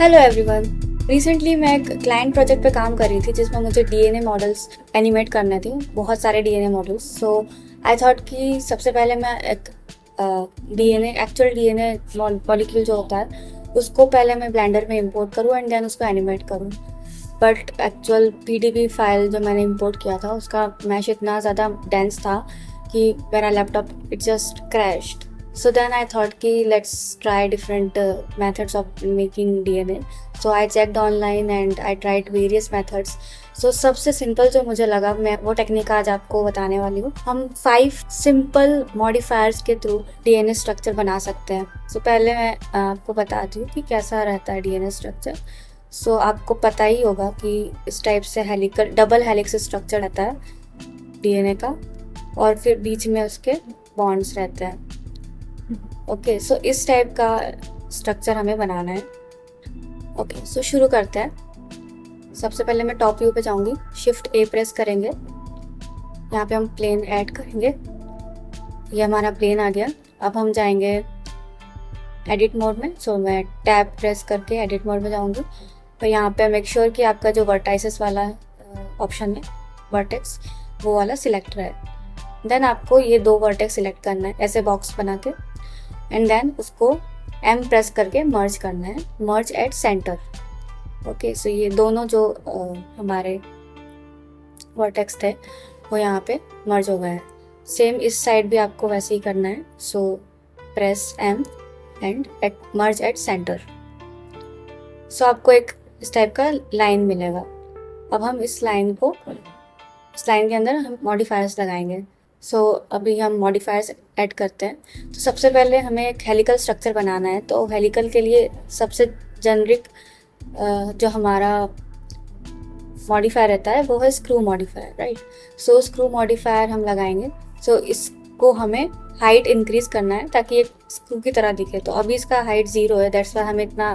Hello everyone. Recently मैं एक client project पे काम कर रही थी जिसमें मुझे डीएनए मॉडल्स एनिमेट करने थे, बहुत सारे DNA models. So I thought कि सबसे पहले मैं एक डीएनए एक्चुअल डीएनए मॉलिक्यूल जो होता है उसको पहले मैं ब्लेंडर में इंपोर्ट करूँ एंड देन उसको एनिमेट करूँ। बट एक्चुअल पीडीबी फाइल जो मैंने इंपोर्ट किया था उसका मैश इतना ज़्यादा डेंस था कि मेरा laptop it just crashed. So then I thought कि let's try different methods of making DNA. So I checked online and I tried various methods. So सबसे सिंपल जो मुझे लगा मैं वो टेक्निक आज आपको बताने वाली हूँ। हम 5 सिंपल मॉडिफायर्स के थ्रू डीएनए स्ट्रक्चर बना सकते हैं। So पहले मैं आपको बताती हूँ कि कैसा रहता है डीएनए स्ट्रक्चर। So आपको पता ही होगा कि इस टाइप से हेलिकल डबल हेलिक्स स्ट्रक्चर रहता है डीएनए का और फिर बीच में उसके बॉन्ड्स रहते हैं। ओके, सो इस टाइप का स्ट्रक्चर हमें बनाना है। ओके, सो शुरू करते हैं। सबसे पहले मैं टॉप व्यू पे जाऊंगी, शिफ्ट ए प्रेस करेंगे, यहाँ पे हम प्लेन ऐड करेंगे। ये हमारा प्लेन आ गया। अब हम जाएंगे एडिट मोड में। सो मैं टैब प्रेस करके एडिट मोड में जाऊंगी। तो यहाँ पे मेक श्योर कि आपका जो वर्टाइसेस वाला ऑप्शन है वर्टेक्स वो वाला सिलेक्ट रहे। देन आपको ये 2 वर्टेक्स सिलेक्ट करना है ऐसे बॉक्स बना के एंड देन उसको M प्रेस करके मर्ज करना है, मर्ज एट सेंटर। ओके, सो ये दोनों जो हमारे वर्टेक्स थे वो यहाँ पे मर्ज हो गए हैं। सेम इस साइड भी आपको वैसे ही करना है। So press M and merge at centre. So आपको एक इस टाइप का लाइन मिलेगा। अब हम इस लाइन के अंदर हम मॉडिफायर्स लगाएंगे। सो अभी हम मॉडिफायर्स ऐड करते हैं। तो सबसे पहले हमें एक हेलिकल स्ट्रक्चर बनाना है। तो हेलिकल के लिए सबसे जेनरिक जो हमारा मॉडिफायर रहता है वो है स्क्रू मॉडिफायर, राइट। सो स्क्रू मॉडिफायर हम लगाएंगे। सो इसको हमें हाइट इंक्रीज करना है ताकि एक स्क्रू की तरह दिखे। तो अभी इसका हाइट 0 है, दैट्स वाई हमें इतना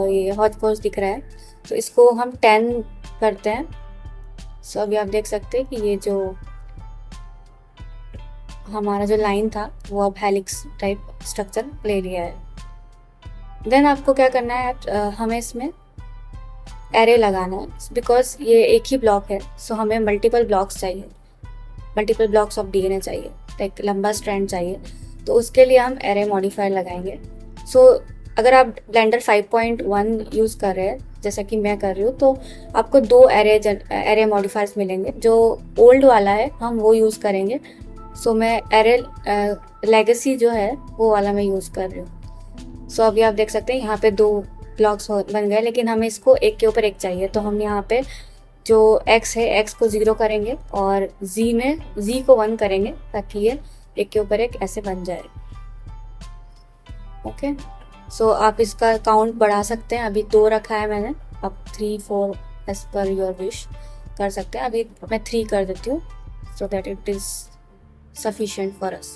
ये हॉच पॉच दिख रहा है। तो इसको हम 10 करते हैं। सो अभी आप देख सकते हैं कि ये जो हमारा जो लाइन था वो अब हेलिक्स टाइप स्ट्रक्चर ले लिया है। देन आपको क्या करना है, हमें इसमें एरे लगाना है बिकॉज ये एक ही ब्लॉक है। सो हमें मल्टीपल ब्लॉक्स चाहिए, मल्टीपल ब्लॉक्स ऑफ डीएनए चाहिए, एक लंबा स्ट्रैंड चाहिए। तो उसके लिए हम एरे मॉडिफायर लगाएंगे। सो अगर आप ब्लेंडर 5.1 यूज़ कर रहे हैं जैसा कि मैं कर रही हूँ तो आपको 2 एरे मॉडिफायर्स मिलेंगे। जो ओल्ड वाला है हम वो यूज़ करेंगे। सो मैं एरे लेगेसी जो है वो वाला मैं यूज़ कर रही हूँ। सो अभी आप देख सकते हैं यहाँ पे 2 ब्लॉक्स बन गए, लेकिन हमें इसको एक के ऊपर एक चाहिए। तो हम यहाँ पे जो x है x को 0 करेंगे और z को 1 करेंगे ताकि ये एक के ऊपर एक ऐसे बन जाए। ओके, सो आप इसका काउंट बढ़ा सकते हैं। अभी 2 रखा है मैंने, अब 3 4 एज पर योर विश कर सकते हैं। अभी मैं 3 कर देती हूँ so that it is sufficient for us.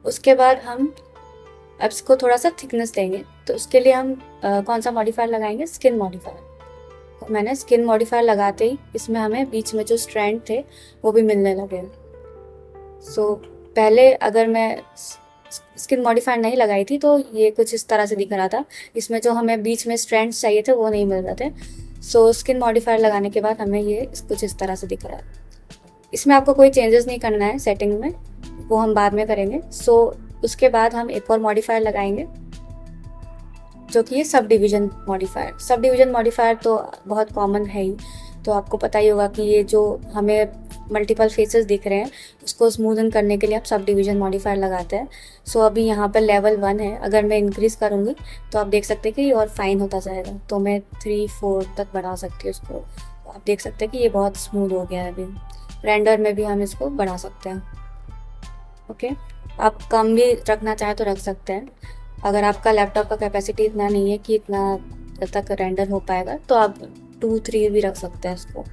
उसके बाद हम अब इसको थोड़ा सा थिकनेस देंगे। तो उसके लिए हम कौन सा मॉडिफायर लगाएंगे, स्किन मॉडिफायर। तो मैंने स्किन मॉडिफायर लगाते ही इसमें हमें बीच में जो स्ट्रैंड थे वो भी मिलने लगे। सो पहले अगर मैं स्किन मॉडिफायर नहीं लगाई थी तो ये कुछ इस तरह से दिख रहा था, इसमें जो हमें बीच में स्ट्रैंड्स चाहिए थे वो नहीं मिल रहे थे। सो स्किन मॉडिफायर लगाने के बाद हमें ये कुछ इस तरह से दिख रहा है। इसमें आपको कोई चेंजेस नहीं करना है सेटिंग में, वो हम बाद में करेंगे। सो उसके बाद हम एक और मॉडिफायर लगाएंगे जो कि ये sub division modifier. Sub division modifier तो बहुत कॉमन है ही, तो आपको पता ही होगा कि ये जो हमें मल्टीपल फेसेस दिख रहे हैं उसको स्मूदन करने के लिए आप सब डिवीजन मॉडिफायर लगाते हैं। सो अभी यहाँ पर लेवल 1 है, अगर मैं इंक्रीज़ करूँगी तो आप देख सकते हैं कि ये और फाइन होता जाएगा। तो मैं 3 4 तक बढ़ा सकती हूँ उसको। तो आप देख सकते हैं कि ये बहुत स्मूथ हो गया है। अभी रेंडर में भी हम इसको बढ़ा सकते हैं। ओके, आप कम भी रखना चाहें तो रख सकते हैं। अगर आपका लैपटॉप का कैपेसिटी इतना नहीं है कि इतना तक रेंडर हो पाएगा तो आप 2 3 भी रख सकते हैं इसको।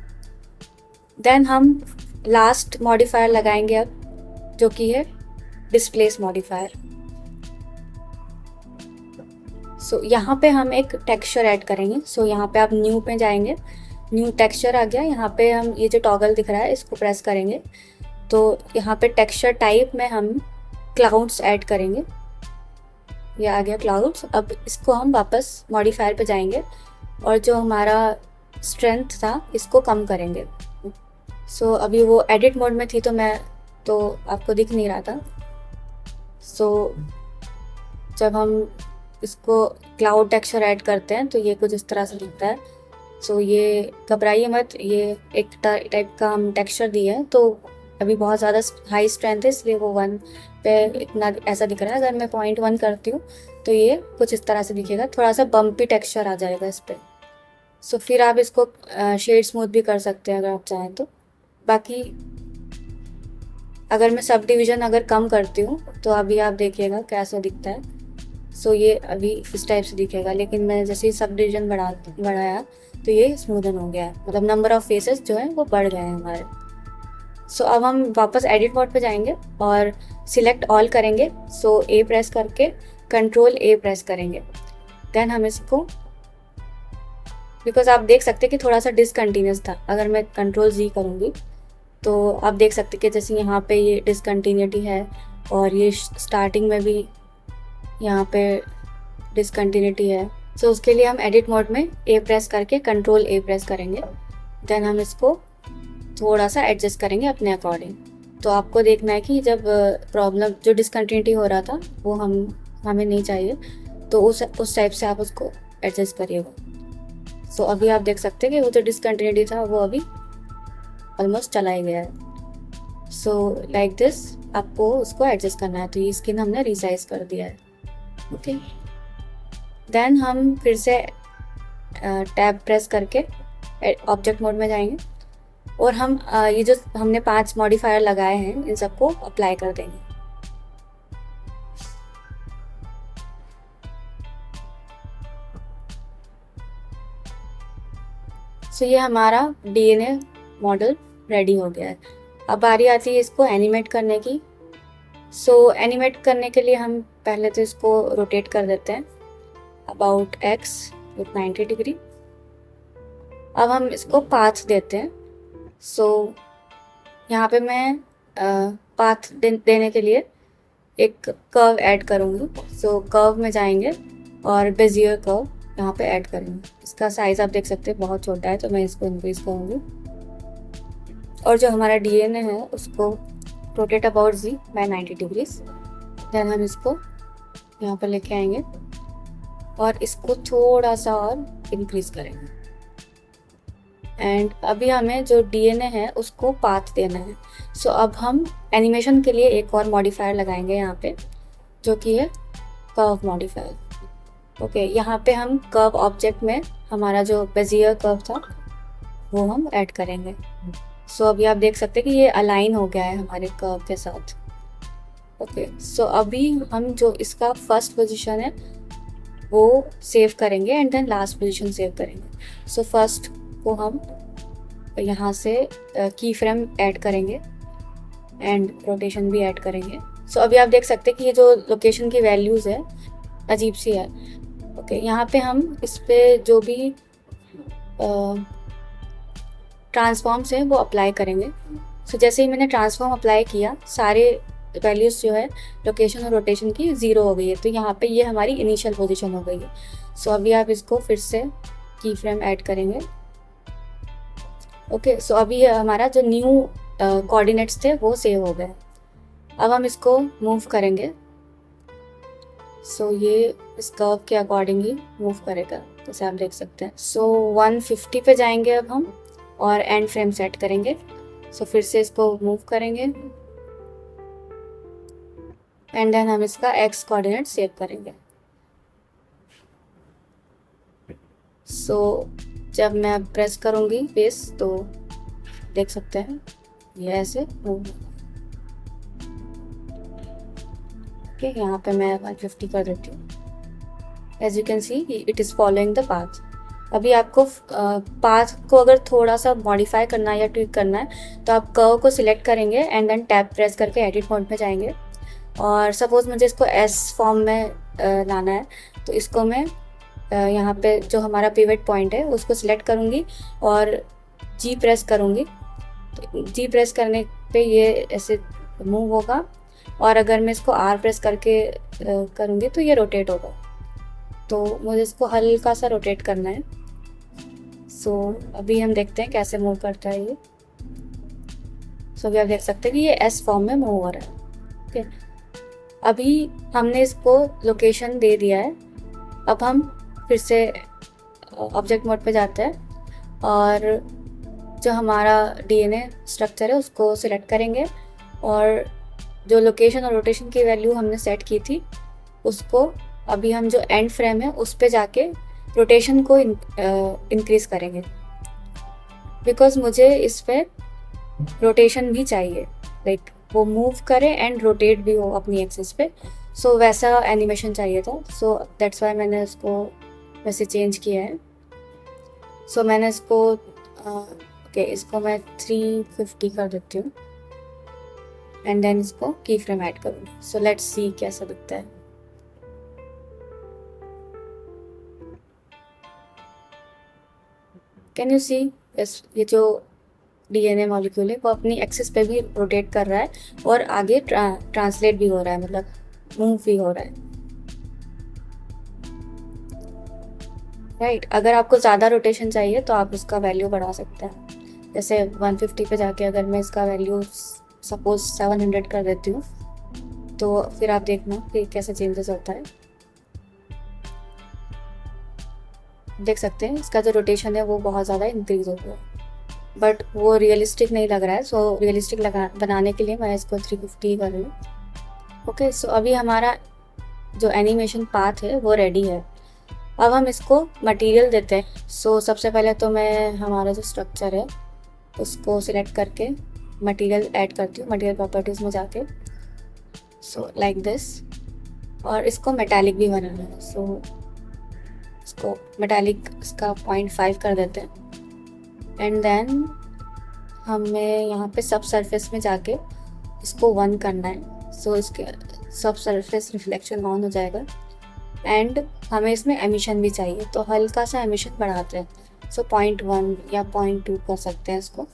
देन हम लास्ट मॉडिफायर लगाएंगे अब, जो कि है डिस्प्लेस मॉडिफायर। सो यहाँ पे हम एक टेक्सचर ऐड करेंगे। सो यहाँ पे आप न्यू पे जाएंगे, न्यू टेक्सचर आ गया। यहाँ पे हम ये जो टॉगल दिख रहा है इसको प्रेस करेंगे तो यहाँ पे टेक्सचर टाइप में हम क्लाउड्स ऐड करेंगे। ये आ गया क्लाउड्स। अब इसको हम वापस मॉडिफायर पे जाएंगे और जो हमारा स्ट्रेंथ था इसको कम करेंगे। सो अभी वो एडिट मोड में थी तो आपको दिख नहीं रहा था। सो जब हम इसको क्लाउड टेक्सचर ऐड करते हैं तो ये कुछ इस तरह से दिखता है। सो ये घबराइए मत, ये एक टाइप का हम टेक्सचर दिए हैं, तो अभी बहुत ज़्यादा हाई स्ट्रेंथ है इसलिए वो 1 पे इतना ऐसा दिख रहा है। अगर मैं 0.1 करती हूँ तो ये कुछ इस तरह से दिखेगा, थोड़ा सा बम्पी टेक्सचर आ जाएगा इस पर। सो फिर आप इसको शेड स्मूथ भी कर सकते हैं अगर आप चाहें तो। बाकी अगर मैं सब डिवीज़न अगर कम करती हूँ तो अभी आप देखिएगा कैसा दिखता है। सो ये अभी इस टाइप से दिखेगा, लेकिन मैंने जैसे ही सब डिवीज़न बढ़ाया तो ये स्मूदन हो गया है, मतलब नंबर ऑफ़ फेसेस जो है वो बढ़ गए हैं हमारे। सो अब हम वापस एडिट मोड पे जाएंगे और सिलेक्ट ऑल करेंगे। सो ए प्रेस करके कंट्रोल ए प्रेस करेंगे। देन हम इसको, बिकॉज आप देख सकते हैं कि थोड़ा सा डिसकंटिन्यूस था, अगर मैं कंट्रोल जी करूँगी तो आप देख सकते कि जैसे यहाँ पे ये डिसकंटिन्यूटी है और ये स्टार्टिंग में भी यहाँ पे डिसकंटिन्यूटी है। सो उसके लिए हम एडिट मोड में ए प्रेस करके कंट्रोल ए प्रेस करेंगे। देन हम इसको थोड़ा सा एडजस्ट करेंगे अपने अकॉर्डिंग। तो आपको देखना है कि जब प्रॉब्लम जो डिसकंटिन्यूटी हो रहा था वो हमें नहीं चाहिए, तो उस टाइप से आप उसको एडजस्ट करिएगा। सो अभी आप देख सकते हैं कि वो जो डिसकंटिन्यूटी था वो अभी ऑलमोस्ट चला ही गया है। सो लाइक दिस आपको उसको एडजस्ट करना है। तो ये स्किन हमने रिसाइज कर दिया है। ओके, देन हम फिर से टैब प्रेस करके ऑब्जेक्ट मोड में जाएंगे और हम ये जो हमने 5 मॉडिफायर लगाए हैं इन सबको अप्लाई कर देंगे। सो ये हमारा डीएनए मॉडल रेडी हो गया है। अब बारी आती है इसको एनिमेट करने की। सो एनिमेट करने के लिए हम पहले तो इसको रोटेट कर देते हैं अबाउट एक्स विथ 90 डिग्री। अब हम इसको पाथ देते हैं। सो यहाँ पे मैं पाथ देने के लिए एक कर्व ऐड करूँगी। सो कर्व में जाएंगे और बेजियर कर्व यहाँ पे ऐड करेंगे। इसका साइज़ आप देख सकते हैं बहुत छोटा है, तो मैं इसको इंक्रीज करूँगी। और जो हमारा डीएनए है उसको rotate about Z by 90 degrees. Then हम इसको यहाँ पर लेके आएंगे और इसको थोड़ा सा और इंक्रीज करेंगे। एंड अभी हमें जो डीएनए है उसको पाथ देना है। सो अब हम एनिमेशन के लिए एक और मॉडिफायर लगाएंगे यहाँ पे, जो कि है कर्व मॉडिफायर। ओके, यहाँ पे हम कर्व ऑब्जेक्ट में हमारा जो बेजियर कर्व था वो हम ऐड करेंगे। सो अभी आप देख सकते हैं कि ये अलाइन हो गया है हमारे कर्व के साथ। ओके, सो अभी हम जो इसका फर्स्ट पोजीशन है वो सेव करेंगे and then last position save करेंगे। सो फर्स्ट को हम यहाँ से की फ्रेम ऐड करेंगे एंड रोटेशन भी ऐड करेंगे। सो अभी आप देख सकते हैं कि ये जो लोकेशन की वैल्यूज़ है अजीब सी है। ओके, यहाँ पे हम इस पे जो भी ट्रांसफॉर्म्स हैं वो अप्लाई करेंगे। सो जैसे ही मैंने ट्रांसफॉर्म अप्लाई किया, सारे वैल्यूज़ जो है लोकेशन और रोटेशन की 0 हो गई है। तो यहाँ पे ये हमारी इनिशियल पोजीशन हो गई है। सो अभी आप इसको फिर से की फ्रेम ऐड करेंगे। ओके, सो अभी हमारा जो न्यू कोऑर्डिनेट्स थे वो सेव हो गए। अब हम इसको मूव करेंगे। सो ये इस कर्व के अकॉर्डिंग ही मूव करेगा, जैसे आप देख सकते हैं। सो 150 पे जाएंगे अब हम और एंड फ्रेम सेट करेंगे। सो फिर से इसको मूव करेंगे एंड देन हम इसका एक्स कोऑर्डिनेट सेव करेंगे। सो जब मैं प्रेस करूँगी बेस तो देख सकते हैं ये ऐसे मूव। ओके, यहाँ पे मैं 150 कर देती हूँ। As you can see it is following the path. अभी आपको पाथ को अगर थोड़ा सा मॉडिफाई करना है या ट्विक करना है तो आप कर्व को सिलेक्ट करेंगे एंड देन टैब प्रेस करके एडिट मोड में जाएंगे। और सपोज़ मुझे इसको एस फॉर्म में लाना है तो इसको मैं यहाँ पे जो हमारा पिवट पॉइंट है उसको सिलेक्ट करूँगी और जी प्रेस करूँगी। तो जी प्रेस करने पे ये ऐसे मूव होगा और अगर मैं इसको R प्रेस करके करूँगी तो ये रोटेट होगा। तो मुझे इसको हल्का सा रोटेट करना है। सो अभी हम देखते हैं कैसे मूव करता है ये। सो अभी आप देख सकते हैं कि ये एस फॉर्म में मूव हो रहा है। ओके, अभी हमने इसको लोकेशन दे दिया है। अब हम फिर से ऑब्जेक्ट मोड पे जाते हैं और जो हमारा डीएनए स्ट्रक्चर है उसको सिलेक्ट करेंगे और जो लोकेशन और रोटेशन की वैल्यू हमने सेट की थी उसको अभी हम जो एंड फ्रेम है उस पे जाके रोटेशन को इंक्रीज करेंगे, बिकॉज मुझे इस पे रोटेशन भी चाहिए, लाइक वो मूव करे एंड रोटेट भी हो अपनी एक्सिस पे। सो वैसा एनिमेशन चाहिए था। सो दैट्स वाई मैंने इसको वैसे चेंज किया है। सो मैंने इसको ओके इसको मैं 350 कर देती हूँ एंड देन इसको की फ्रेम ऐड करूँगी। सो लेट्स सी कैसा दिखता है। कैन यू सी, ये जो डीएनए मॉलिक्यूल है वो अपनी एक्सिस पे भी रोटेट कर रहा है और आगे ट्रांसलेट भी हो रहा है, मतलब मूव भी हो रहा है। राइट, अगर आपको ज़्यादा रोटेशन चाहिए तो आप इसका वैल्यू बढ़ा सकते हैं। जैसे 150 पे जाके अगर मैं इसका वैल्यू सपोज 700 कर देती हूँ तो फिर आप देखना कि कैसे चेंजेस होता है। देख सकते हैं इसका जो रोटेशन है वो बहुत ज़्यादा इंक्रीज हो गया, बट वो रियलिस्टिक नहीं लग रहा है। सो रियलिस्टिक बनाने के लिए मैं इसको 350 कर रही हूँ। ओके, सो अभी हमारा जो एनिमेशन पाथ है वो रेडी है। अब हम इसको मटेरियल देते हैं। सो सबसे पहले तो मैं हमारा जो स्ट्रक्चर है उसको सिलेक्ट करके मटेरियल ऐड करती हूँ, मटेरियल प्रॉपर्टीज़ में जाके। सो लाइक दिस, और इसको मेटालिक भी बनाना है। सो इसको मेटालिक इसका 0.5 कर देते हैं एंड देन हमें यहाँ पे सब सरफेस में जाके इसको 1 करना है। सो इसके सब सरफेस रिफ्लेक्शन ऑन हो जाएगा एंड हमें इसमें एमिशन भी चाहिए, तो हल्का सा एमिशन बढ़ाते हैं। सो 0.1 या 0.2 कर सकते हैं इसको।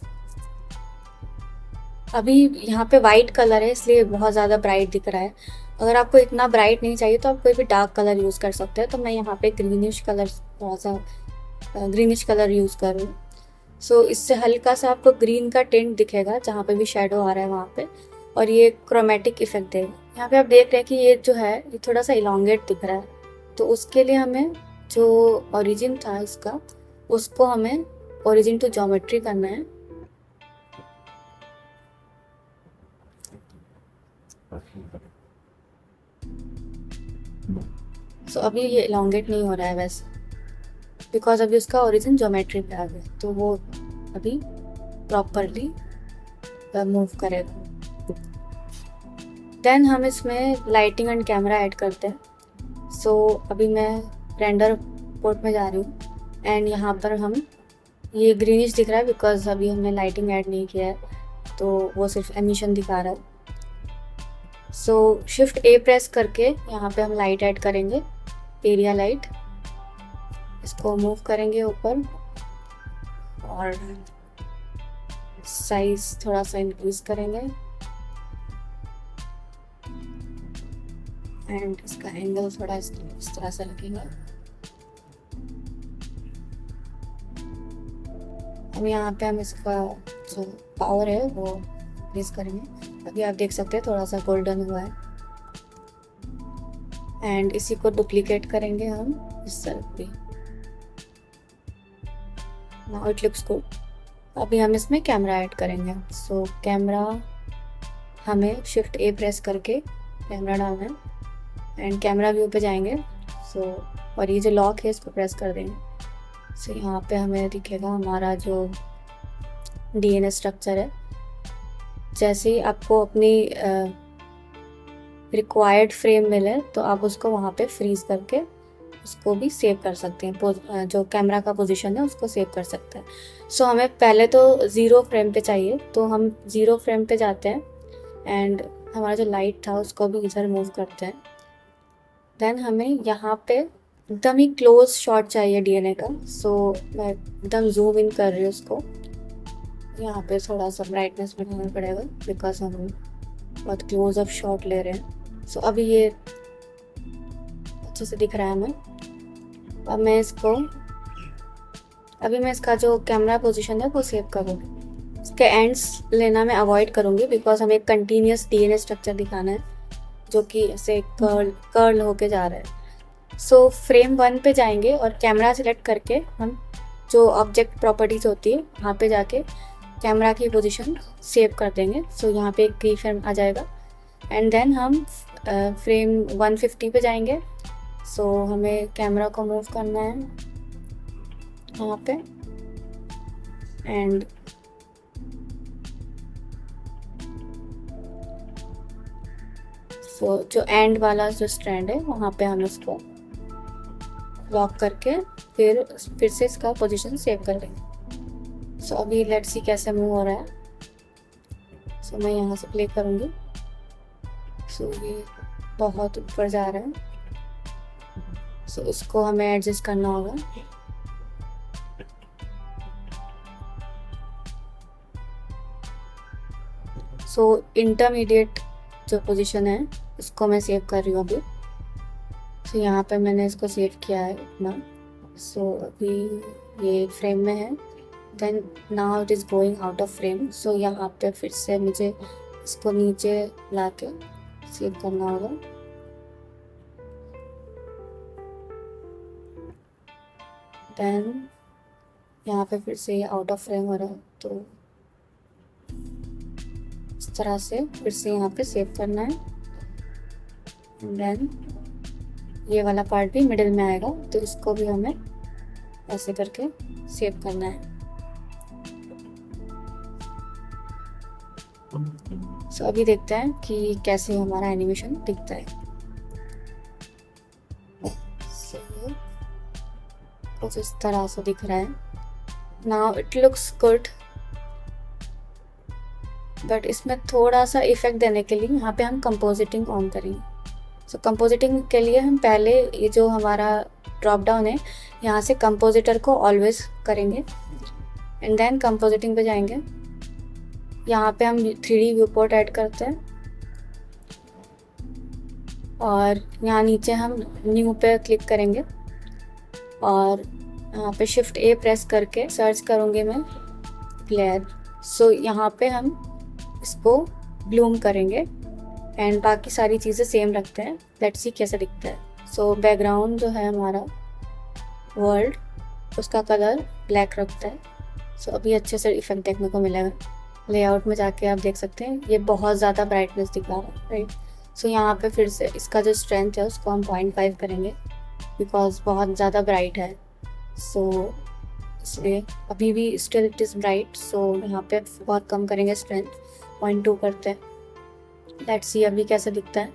अभी यहाँ पे वाइट कलर है इसलिए बहुत ज़्यादा ब्राइट दिख रहा है। अगर आपको इतना ब्राइट नहीं चाहिए तो आप कोई भी डार्क कलर यूज़ कर सकते हैं। तो मैं यहाँ पे ग्रीनिश कलर, थोड़ा सा ग्रीनिश कलर यूज़ कर रही हूँ। सो इससे हल्का सा आपको ग्रीन का टिंट दिखेगा जहाँ पे भी शेडो आ रहा है वहाँ पे, और ये क्रोमेटिक इफेक्ट देगा। यहाँ पे आप देख रहे हैं कि ये जो है ये थोड़ा सा इलोंगेट दिख रहा है, तो उसके लिए हमें जो ओरिजिन था इसका उसको हमें ओरिजिन टू ज्योमेट्री करना है। सो अभी ये इलोंगेट नहीं हो रहा है वैसे, बिकॉज अभी उसका ओरिजिन ज्योमेट्री पे आ गया, तो वो अभी प्रॉपरली मूव करेगा। देन हम इसमें लाइटिंग एंड कैमरा ऐड करते हैं। सो अभी मैं रेंडर पोर्ट में जा रही हूँ एंड यहाँ पर हम ये ग्रीनिश दिख रहा है बिकॉज अभी हमने लाइटिंग ऐड नहीं किया है, तो वो सिर्फ एमिशन दिखा रहा है। सो शिफ्ट A प्रेस करके यहाँ पे हम लाइट ऐड करेंगे, एरिया लाइट। इसको मूव करेंगे ऊपर और साइज थोड़ा सा इंक्रीज करेंगे एंड इसका एंगल थोड़ा इस तरह से रखेंगे। अब यहाँ पे हम इसका जो पावर है वो इंक्रीज करेंगे। अभी आप देख सकते हैं थोड़ा सा गोल्डन हुआ है एंड इसी को डुप्लीकेट करेंगे हम इस तरफ भी। Now it looks good. अभी हम इसमें कैमरा ऐड करेंगे। सो कैमरा हमें शिफ्ट A प्रेस करके कैमरा डालना है एंड कैमरा व्यू पे जाएंगे। सो और ये जो लॉक है इसको प्रेस कर देंगे। सो यहाँ पे हमें दिखेगा हमारा जो DNA स्ट्रक्चर है। जैसे ही आपको अपनी रिक्वायर्ड फ्रेम मिले तो आप उसको वहाँ पे फ्रीज करके उसको भी सेव कर सकते हैं। जो कैमरा का पोजीशन है उसको सेव कर सकते हैं। सो हमें पहले तो 0 फ्रेम पे चाहिए, तो हम 0 फ्रेम पे जाते हैं एंड हमारा जो लाइट था उसको भी इधर मूव करते हैं। देन हमें यहाँ पे एकदम ही क्लोज शॉट चाहिए DNA का। सो मैं एकदम जूम इन कर रही हूँ उसको। यहाँ पे थोड़ा सा ब्राइटनेस बढ़ाना पड़ेगा बिकॉज हम बहुत क्लोजअप शॉट ले रहे हैं। सो अभी ये अच्छे से दिख रहा है हमें। अब मैं इसका जो कैमरा पोजीशन है वो सेव करूँगी। इसके एंड्स लेना मैं अवॉइड करूँगी बिकॉज हमें एक कंटिन्यूस डीएनए स्ट्रक्चर दिखाना है जो कि ऐसे कर्ल होके जा रहा है। सो फ्रेम 1 पे जाएंगे और कैमरा सेलेक्ट करके हम जो ऑब्जेक्ट प्रॉपर्टीज़ होती है वहाँ पे जाके कैमरा की पोजीशन सेव कर देंगे। सो यहाँ पे एक की फ्रेम आ जाएगा एंड देन हम फ्रेम 150 पे जाएंगे। सो हमें कैमरा को मूव करना है यहाँ पे एंड जो एंड वाला जो स्ट्रैंड है वहाँ पे हम इसको लॉक करके फिर से इसका पोजीशन सेव कर लेंगे। सो अभी लेट्स सी कैसे मूव हो रहा है। सो मैं यहाँ से प्ले करूँगी। सो ये बहुत ऊपर जा रहा है। सो इसको हमें एडजस्ट करना होगा। सो इंटरमीडिएट जो पोजीशन है इसको मैं सेव कर रही हूँ अभी। सो यहाँ पे मैंने इसको सेव किया है अपना। सो अभी ये फ्रेम में है। Then now it is going out of frame. So यहाँ पे फिर से मुझे इसको नीचे ला के सेव करना होगा। देन यहाँ पे फिर से ये आउट ऑफ फ्रेम हो रहा है तो इस तरह से फिर से यहाँ पे सेव करना है। देन ये वाला पार्ट भी मिडिल में आएगा तो इसको भी हमें ऐसे करके सेव करना है। सो अभी देखते हैं कि कैसे हमारा एनिमेशन दिखता है। कुछ इस तरह से दिख रहा है। Now it looks good but इसमें थोड़ा सा इफेक्ट देने के लिए यहाँ पे हम कंपोजिटिंग ऑन करेंगे। सो कंपोजिटिंग के लिए हम पहले ये जो हमारा ड्रॉप डाउन है यहाँ से कंपोजिटर को ऑलवेज करेंगे एंड देन कंपोजिटिंग पे जाएंगे। यहाँ पे हम 3D व्यू पोर्ट ऐड करते हैं और यहाँ नीचे हम न्यू पे क्लिक करेंगे और यहाँ पे शिफ्ट A प्रेस करके सर्च करूँगी मैं ग्लेयर। सो यहाँ पे हम इसको ब्लूम करेंगे एंड बाकी सारी चीज़ें सेम रखते हैं। लेट्स सी कैसे दिखता है। सो बैकग्राउंड जो है हमारा वर्ल्ड उसका कलर ब्लैक रखता है। सो अभी अच्छे से इफेक्ट देखने को मिलेगा। लेआउट में जाके आप देख सकते हैं ये बहुत ज़्यादा ब्राइटनेस दिखा रहा है, राइट। सो यहाँ पे फिर से इसका जो स्ट्रेंथ है उसको हम 0.5 करेंगे बिकॉज बहुत ज़्यादा ब्राइट है। सो इसलिए अभी भी स्टिल इट इज़ ब्राइट। सो यहाँ पे बहुत कम करेंगे, स्ट्रेंथ 0.2 करते हैं। लेट्स सी अभी कैसे दिखता है।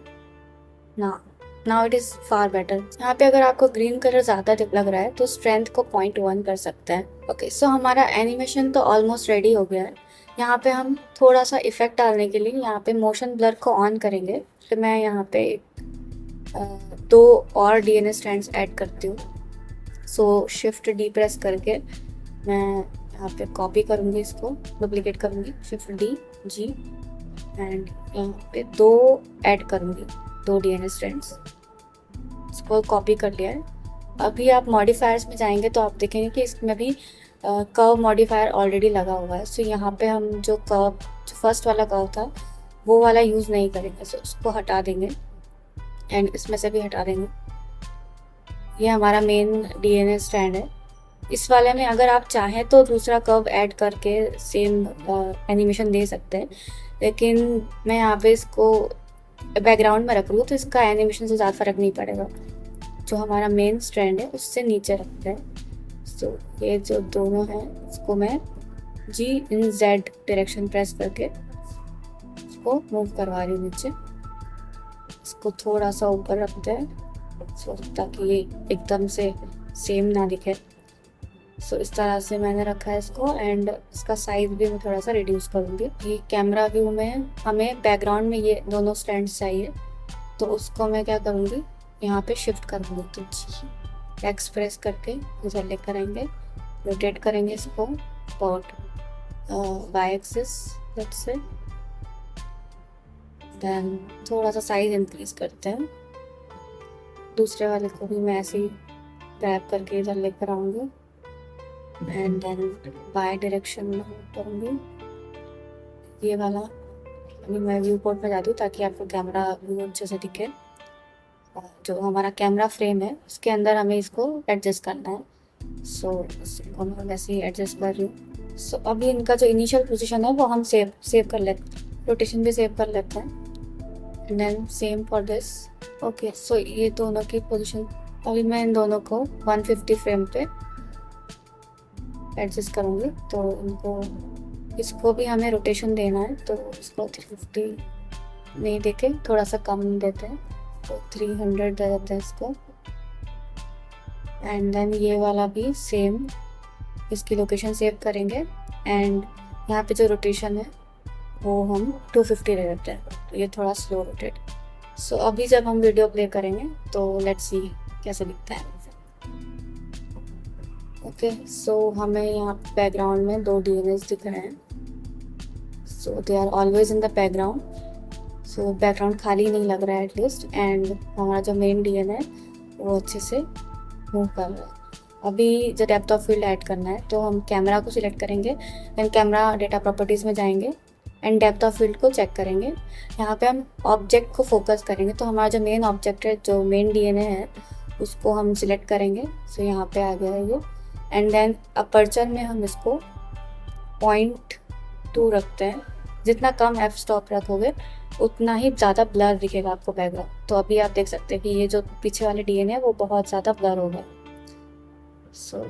Now it is far better. यहाँ पे अगर आपको ग्रीन कलर ज़्यादा लग रहा है तो स्ट्रेंथ को 0.1 कर सकते हैं। ओके, सो हमारा एनिमेशन तो ऑलमोस्ट रेडी हो गया है। यहाँ पे हम थोड़ा सा इफेक्ट डालने के लिए यहाँ पे मोशन ब्लर को ऑन करेंगे। तो मैं यहाँ पे 2 और DNA स्ट्रैंड्स ऐड करती हूँ। सो शिफ्ट D प्रेस करके मैं यहाँ पे कॉपी करूँगी, इसको डुप्लीकेट करूँगी, शिफ्ट D G एंड यहाँ पे 2 ऐड करूँगी, 2 DNA स्ट्रैंड्स। इसको कॉपी कर लिया है। अभी आप मॉडिफायर्स में जाएंगे तो आप देखेंगे कि इसमें भी कर्व मॉडिफायर ऑलरेडी लगा हुआ है। सो यहाँ पे हम जो फर्स्ट वाला कर्व था वो वाला यूज़ नहीं करेंगे। सो उसको हटा देंगे एंड इसमें से भी हटा देंगे। ये हमारा मेन DNA स्टैंड है। इस वाले में अगर आप चाहें तो दूसरा कर्व ऐड करके सेम एनिमेशन दे सकते हैं, लेकिन मैं यहाँ पे इसको बैकग्राउंड में रख रही हूँ तो इसका एनिमेशन से ज़्यादा फर्क नहीं पड़ेगा। जो हमारा मेन स्ट्रैंड है उससे नीचे रखते हैं। सो ये जो दोनों हैं इसको मैं G in Z direction press करके इसको मूव करवा रही हूँ नीचे। इसको थोड़ा सा ऊपर रखते हैं सो ताकि ये एकदम से सेम ना दिखे। सो इस तरह से मैंने रखा है इसको एंड इसका साइज भी मैं थोड़ा सा रिड्यूस करूँगी। ये कैमरा व्यू में हमें बैकग्राउंड में ये दोनों स्टैंड्स चाहिए तो उसको मैं क्या करूँगी, यहाँ पे शिफ्ट करूँगी। तो X प्रेस करके इधर लेकर आएंगे, रोटेट करेंगे इसको about Y axis let's say then थोड़ा सा साइज इंक्रीज करते हैं। दूसरे वाले को भी मैं ऐसे ही ग्रैब करके इधर लेकर आऊँगी एंड देन बाय डायरेक्शन में करूँगी ये वाला। अभी मैं व्यू पोर्ट में जाती हूँ ताकि आपको कैमरा व्यू अच्छे से दिखे। जो हमारा कैमरा फ्रेम है उसके अंदर हमें इसको एडजस्ट करना है। सो इसको मैं वैसे ही एडजस्ट कर रही हूँ। सो अभी इनका जो इनिशियल पोजीशन है वो हम सेव कर लेते हैं, रोटेशन भी सेव कर लेते हैं and then same for this. Okay, so ये दोनों की पोजीशन अभी मैं इन दोनों को 150 फ्रेम पे एडजस्ट करूँगी। तो इनको इसको भी हमें रोटेशन देना है तो इसको 350 नहीं देके थोड़ा सा कम देते हैं, तो 300 दे देते हैं इसको। एंड देन ये वाला भी सेम इसकी लोकेशन सेव करेंगे एंड यहाँ पे जो रोटेशन है वो हम 250 दे देते हैं, तो ये थोड़ा स्लो रोटेट। सो अभी जब हम वीडियो प्ले करेंगे तो लेट्स सी कैसे दिखता है। ओके, सो हमें यहाँ बैकग्राउंड में 2 DNS दिख रहे हैं। So they are always in the background, so background खाली नहीं लग रहा है एटलीस्ट। एंड हमारा जो मेन DN है वो अच्छे से मूव कर रहा है। अभी जो डेप्थ ऑफ फील्ड ऐड करना है तो हम कैमरा को सिलेक्ट करेंगे, देन कैमरा डेटा प्रॉपर्टीज़ में जाएंगे एंड डेप्थ ऑफ फील्ड को चेक करेंगे। यहाँ पे हम ऑब्जेक्ट को फोकस करेंगे, तो हमारा जो मेन ऑब्जेक्ट है, जो मेन DNA है, उसको हम सिलेक्ट करेंगे। सो यहाँ पे आ गया है ये। एंड देन अपर्चर में हम इसको 0.2 रखते हैं। जितना कम f स्टॉप रखोगे उतना ही ज़्यादा ब्लर दिखेगा आपको बैकग्राउंड। तो अभी आप देख सकते हैं कि ये जो पीछे वाले DNA है वो बहुत ज़्यादा ब्लर हो गया। सो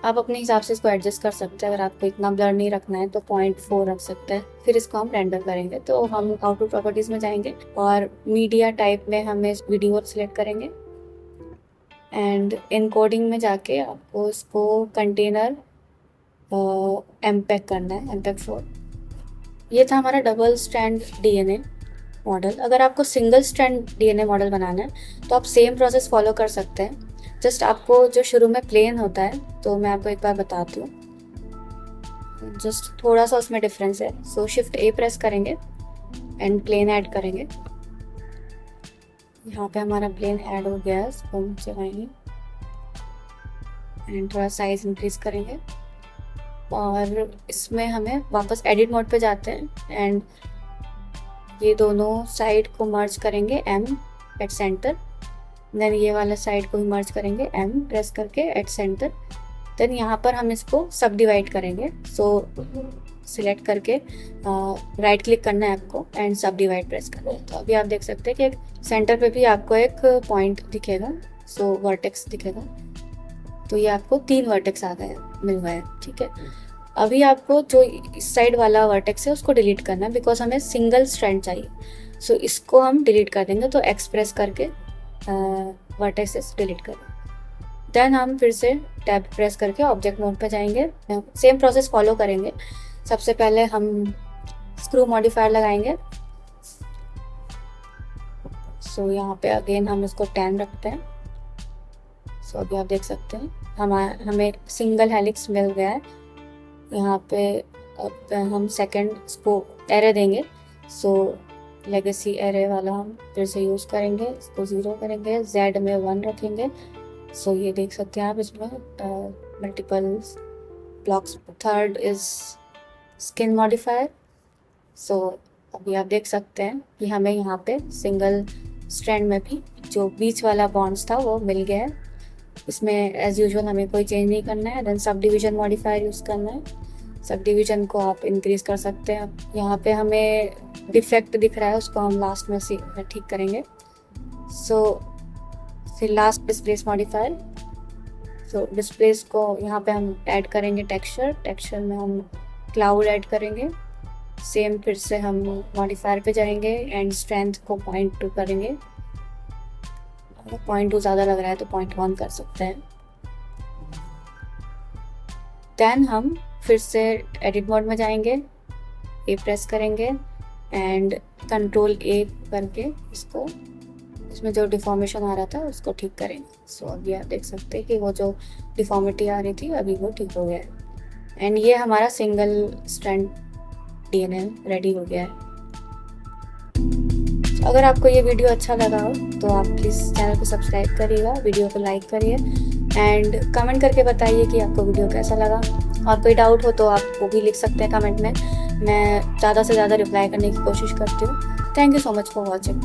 आप अपने हिसाब से इसको एडजस्ट कर सकते हैं। अगर आपको इतना ब्लर नहीं रखना है तो 0.4 रख सकते हैं। फिर इसको हम रेंडर करेंगे, तो हम आउटपुट प्रॉपर्टीज़ में जाएंगे और मीडिया टाइप में हम इस वीडियो सेलेक्ट करेंगे एंड इनकोडिंग में जाके आपको इसको कंटेनर MPEG करना है, MPEG 4। ये था हमारा डबल स्ट्रैंड DNA मॉडल। अगर आपको सिंगल स्ट्रैंड DNA मॉडल बनाना है तो आप सेम प्रोसेस फॉलो कर सकते हैं। जस्ट आपको जो शुरू में प्लेन होता है, तो मैं आपको एक बार बताती हूँ, जस्ट थोड़ा सा उसमें डिफरेंस है। सो शिफ्ट A प्रेस करेंगे एंड प्लेन ऐड करेंगे। यहाँ पे हमारा प्लेन ऐड हो गया है, इसको हम चलाएंगे एंड थोड़ा साइज इंक्रीज करेंगे और इसमें हमें वापस एडिट मोड पे जाते हैं एंड ये दोनों साइड को मर्ज करेंगे M एट सेंटर। देन ये वाला साइड को भी मर्ज करेंगे M प्रेस करके एट सेंटर। देन यहाँ पर हम इसको सब डिवाइड करेंगे। सो सिलेक्ट करके राइट क्लिक करना है आपको एंड सब डिवाइड प्रेस करना है। तो अभी आप देख सकते हैं कि एक सेंटर पे भी आपको एक पॉइंट दिखेगा, सो वर्टेक्स दिखेगा। तो ये आपको 3 वर्टेक्स आ गए मिल गए, ठीक है। अभी आपको जो इस साइड वाला वर्टेक्स है उसको डिलीट करना है, बिकॉज हमें सिंगल स्ट्रैंड चाहिए। सो इसको हम डिलीट कर देंगे, तो एक्सप्रेस करके वर्टेक्सेस डिलीट कर देंगे। देन हम फिर से टैब प्रेस करके ऑब्जेक्ट मोड पे जाएंगे। सेम प्रोसेस फॉलो करेंगे। सबसे पहले हम स्क्रू मॉडिफायर लगाएंगे। सो यहाँ पे अगेन हम इसको 10 रखते हैं। सो अभी आप देख सकते हैं हमें सिंगल हेलिक्स मिल गया है। यहाँ पे अब हम सेकंड इसको एरे देंगे। सो लेगेसी एरे वाला हम फिर से यूज़ करेंगे, इसको 0 करेंगे, Z में 1 रखेंगे। सो ये देख सकते हैं आप इसमें multiple blocks. Third is skin modifier. So अभी आप देख सकते हैं कि हमें यहाँ पे सिंगल स्ट्रैंड में भी जो बीच वाला बॉन्ड्स था वो मिल गया है। इसमें एज यूजुअल हमें कोई चेंज नहीं करना है। Then sub division modifier use करना है। सब डिवीजन को आप इंक्रीज कर सकते हैं। यहाँ पे हमें डिफेक्ट दिख रहा है, उसको हम लास्ट में ठीक करेंगे। सो फिर लास्ट डिस्प्लेस मॉडिफायर। सो डिस्प्लेस को यहाँ पे हम ऐड करेंगे टेक्सचर में हम क्लाउड ऐड करेंगे। सेम फिर से हम मॉडिफायर पे जाएंगे एंड स्ट्रेंथ को 0.2 करेंगे। 0.2 ज़्यादा लग रहा है तो 0.1 कर सकते हैं। देन हम फिर से एडिट मोड में जाएंगे, A प्रेस करेंगे एंड कंट्रोल A करके इसको, इसमें जो डिफॉर्मेशन आ रहा था उसको ठीक करेंगे। सो अभी आप देख सकते हैं कि वो जो डिफॉर्मिटी आ रही थी अभी वो ठीक हो गया है एंड ये हमारा सिंगल स्ट्रैंड DNA रेडी हो गया है। अगर आपको ये वीडियो अच्छा लगा हो तो आप प्लीज़ चैनल को सब्सक्राइब करिएगा, वीडियो को लाइक करिए एंड कमेंट करके बताइए कि आपको वीडियो कैसा लगा। और कोई डाउट हो तो आप वो भी लिख सकते हैं कमेंट में, मैं ज़्यादा से ज़्यादा रिप्लाई करने की कोशिश करती हूँ। Thank you so much for watching.